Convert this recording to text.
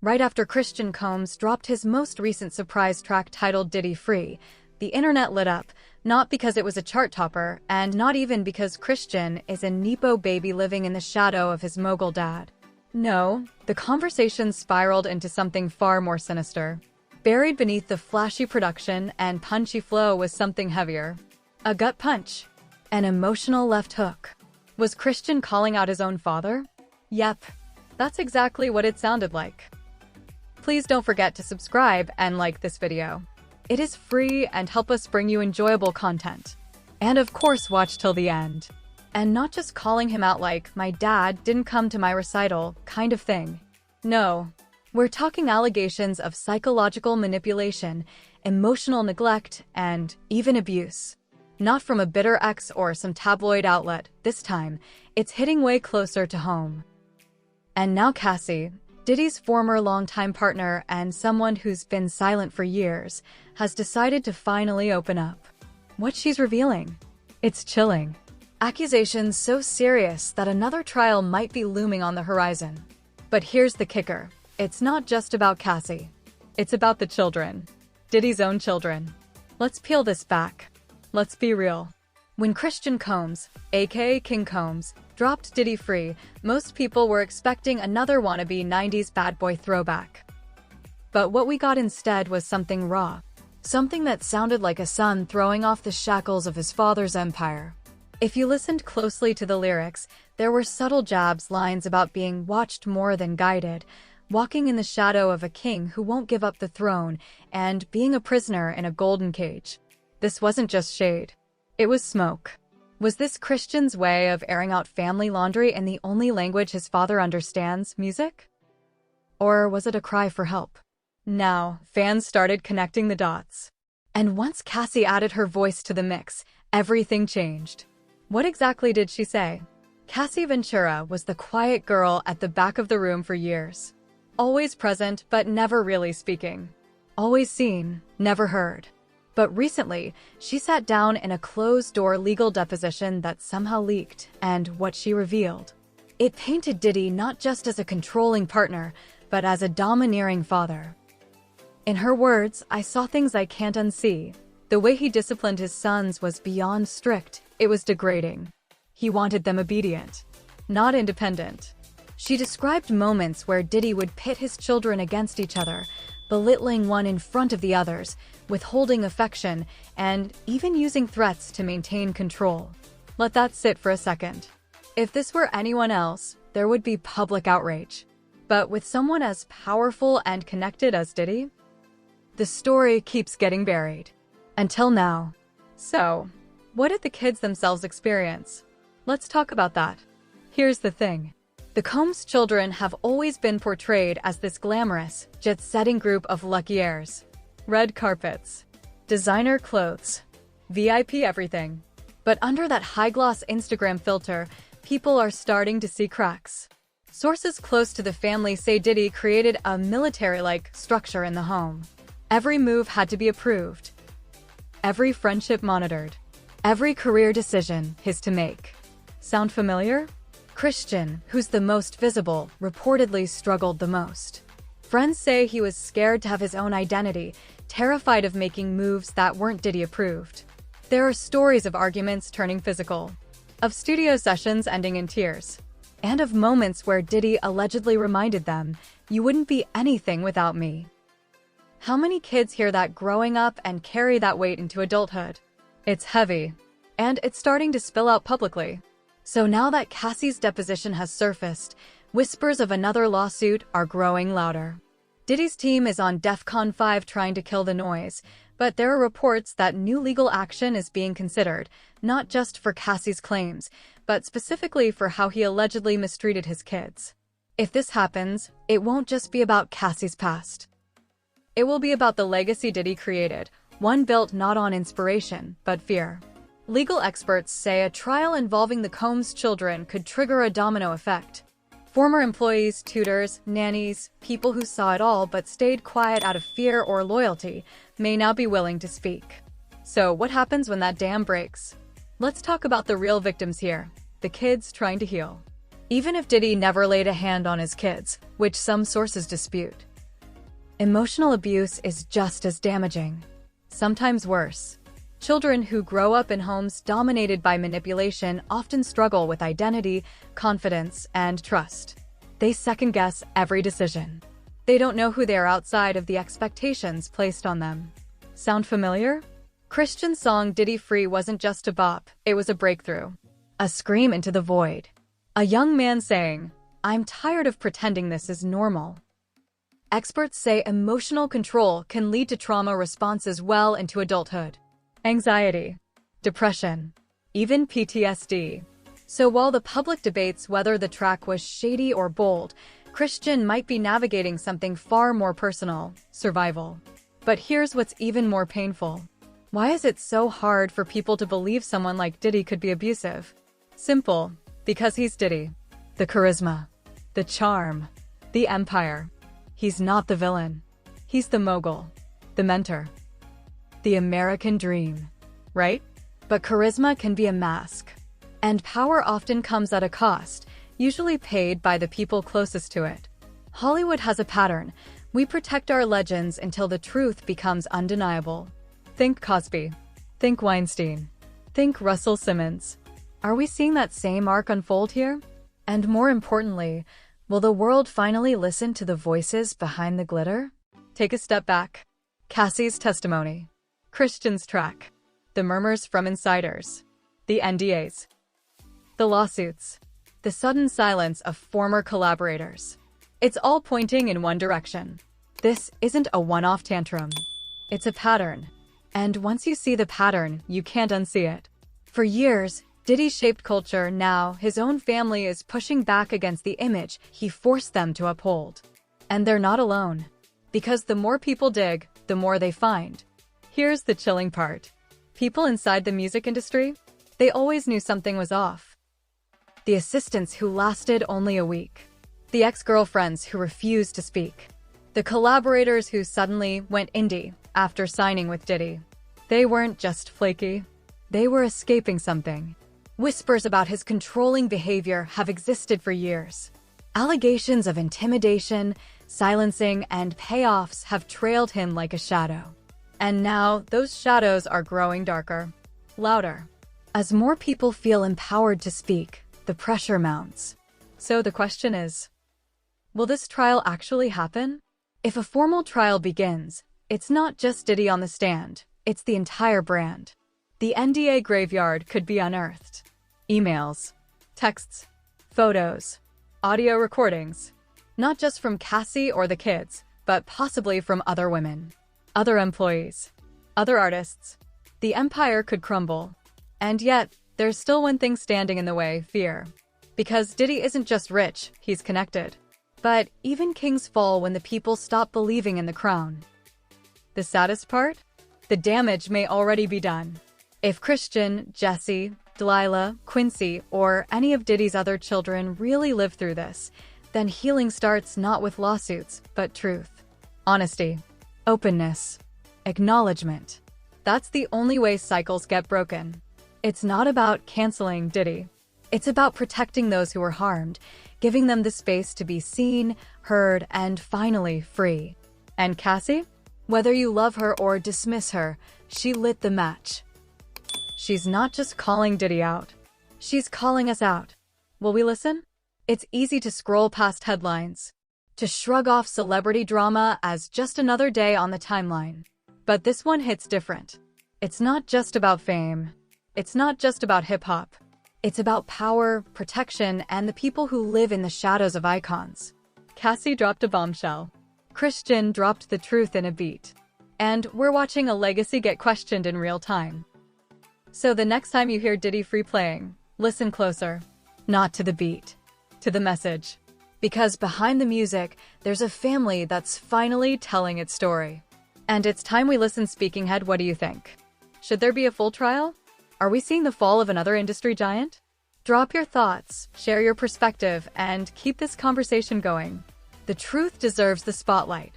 Right after Christian Combs dropped his most recent surprise track titled Diddy Free, the internet lit up, not because it was a chart topper, and not even because Christian is a Nepo baby living in the shadow of his mogul dad. No, the conversation spiraled into something far more sinister. Buried beneath the flashy production and punchy flow was something heavier. A gut punch. An emotional left hook. Was Christian calling out his own father? Yep, that's exactly what it sounded like. Please don't forget to subscribe and like this video. It is free and help us bring you enjoyable content. And of course, watch till the end. And not just calling him out like, my dad didn't come to my recital, kind of thing. No, we're talking allegations of psychological manipulation, emotional neglect, and even abuse. Not from a bitter ex or some tabloid outlet. This time, it's hitting way closer to home. And now Cassie, Diddy's former longtime partner and someone who's been silent for years, has decided to finally open up. What she's revealing? It's chilling. Accusations so serious that another trial might be looming on the horizon. But here's the kicker. It's not just about Cassie. It's about the children. Diddy's own children. Let's peel this back. Let's be real. When Christian Combs, aka King Combs, dropped Diddy Free, most people were expecting another wannabe 90s bad boy throwback. But what we got instead was something raw. Something that sounded like a son throwing off the shackles of his father's empire. If you listened closely to the lyrics, there were subtle jabs, lines about being watched more than guided, walking in the shadow of a king who won't give up the throne, and being a prisoner in a golden cage. This wasn't just shade. It was smoke. Was this Christian's way of airing out family laundry in the only language his father understands, music? Or was it a cry for help? Now, fans started connecting the dots. And once Cassie added her voice to the mix, everything changed. What exactly did she say? Cassie Ventura was the quiet girl at the back of the room for years. Always present, but never really speaking. Always seen, never heard. But recently, she sat down in a closed-door legal deposition that somehow leaked, and what she revealed. It painted Diddy not just as a controlling partner, but as a domineering father. In her words, I saw things I can't unsee. The way he disciplined his sons was beyond strict, it was degrading. He wanted them obedient, not independent. She described moments where Diddy would pit his children against each other, belittling one in front of the others, withholding affection, and even using threats to maintain control. Let that sit for a second. If this were anyone else, there would be public outrage. But with someone as powerful and connected as Diddy, the story keeps getting buried. Until now. So, what did the kids themselves experience? Let's talk about that. Here's the thing. The Combs children have always been portrayed as this glamorous, jet-setting group of lucky heirs. Red carpets, designer clothes, VIP everything. But under that high-gloss Instagram filter, people are starting to see cracks. Sources close to the family say Diddy created a military-like structure in the home. Every move had to be approved. Every friendship monitored. Every career decision his to make. Sound familiar? Christian, who's the most visible, reportedly struggled the most. Friends say he was scared to have his own identity, terrified of making moves that weren't Diddy approved. There are stories of arguments turning physical, of studio sessions ending in tears, and of moments where Diddy allegedly reminded them, "You wouldn't be anything without me." How many kids hear that growing up and carry that weight into adulthood? It's heavy, and it's starting to spill out publicly. So now that Cassie's deposition has surfaced, whispers of another lawsuit are growing louder. Diddy's team is on DEFCON 5 trying to kill the noise, but there are reports that new legal action is being considered, not just for Cassie's claims, but specifically for how he allegedly mistreated his kids. If this happens, it won't just be about Cassie's past. It will be about the legacy Diddy created, one built not on inspiration, but fear. Legal experts say a trial involving the Combs children could trigger a domino effect. Former employees, tutors, nannies, people who saw it all but stayed quiet out of fear or loyalty may now be willing to speak. So what happens when that dam breaks? Let's talk about the real victims here, the kids trying to heal. Even if Diddy never laid a hand on his kids, which some sources dispute, Emotional abuse is just as damaging, sometimes worse. Children who grow up in homes dominated by manipulation often struggle with identity, confidence, and trust. They second-guess every decision. They don't know who they are outside of the expectations placed on them. Sound familiar? Christian's song Diddy Free wasn't just a bop, it was a breakthrough. A scream into the void. A young man saying, "I'm tired of pretending this is normal." Experts say emotional control can lead to trauma responses well into adulthood. Anxiety, depression, even PTSD. So while the public debates whether the track was shady or bold, Christian might be navigating something far more personal, survival. But here's what's even more painful. Why is it so hard for people to believe someone like Diddy could be abusive? Simple, because he's Diddy. The charisma, the charm, the empire. He's not the villain. He's the mogul, the mentor. The American dream, right? But charisma can be a mask. And power often comes at a cost, usually paid by the people closest to it. Hollywood has a pattern. We protect our legends until the truth becomes undeniable. Think Cosby. Think Weinstein. Think Russell Simmons. Are we seeing that same arc unfold here? And more importantly, will the world finally listen to the voices behind the glitter? Take a step back. Cassie's testimony. Christian's track. The murmurs from insiders. The NDAs. The lawsuits. The sudden silence of former collaborators. It's all pointing in one direction. This isn't a one-off tantrum. It's a pattern. And once you see the pattern, you can't unsee it. For years, Diddy shaped culture. Now, his own family is pushing back against the image he forced them to uphold. And they're not alone. Because the more people dig, the more they find. Here's the chilling part. People inside the music industry, they always knew something was off. The assistants who lasted only a week. The ex-girlfriends who refused to speak. The collaborators who suddenly went indie after signing with Diddy. They weren't just flaky. They were escaping something. Whispers about his controlling behavior have existed for years. Allegations of intimidation, silencing, and payoffs have trailed him like a shadow. And now, those shadows are growing darker, louder. As more people feel empowered to speak, the pressure mounts. So the question is, will this trial actually happen? If a formal trial begins, it's not just Diddy on the stand, it's the entire brand. The NDA graveyard could be unearthed. Emails, texts, photos, audio recordings. Not just from Cassie or the kids, but possibly from other women, other employees, other artists. The empire could crumble. And yet, there's still one thing standing in the way: fear. Because Diddy isn't just rich, he's connected. But even kings fall when the people stop believing in the crown. The saddest part? The damage may already be done. If Christian, Jesse, Delilah, Quincy, or any of Diddy's other children really live through this, then healing starts not with lawsuits, but truth. Honesty. Openness. Acknowledgement. That's the only way cycles get broken. It's not about canceling Diddy. It's about protecting those who were harmed, giving them the space to be seen, heard, and finally free. And Cassie? Whether you love her or dismiss her, she lit the match. She's not just calling Diddy out. She's calling us out. Will we listen? It's easy to scroll past headlines, to shrug off celebrity drama as just another day on the timeline. But this one hits different. It's not just about fame. It's not just about hip-hop. It's about power, protection, and the people who live in the shadows of icons. Cassie dropped a bombshell. Christian dropped the truth in a beat. And we're watching a legacy get questioned in real time. So the next time you hear Diddy Free playing, listen closer. Not to the beat, to the message. Because behind the music, there's a family that's finally telling its story. And it's time we listen. Speaking head, what do you think? Should there be a full trial? Are we seeing the fall of another industry giant? Drop your thoughts, share your perspective, and keep this conversation going. The truth deserves the spotlight.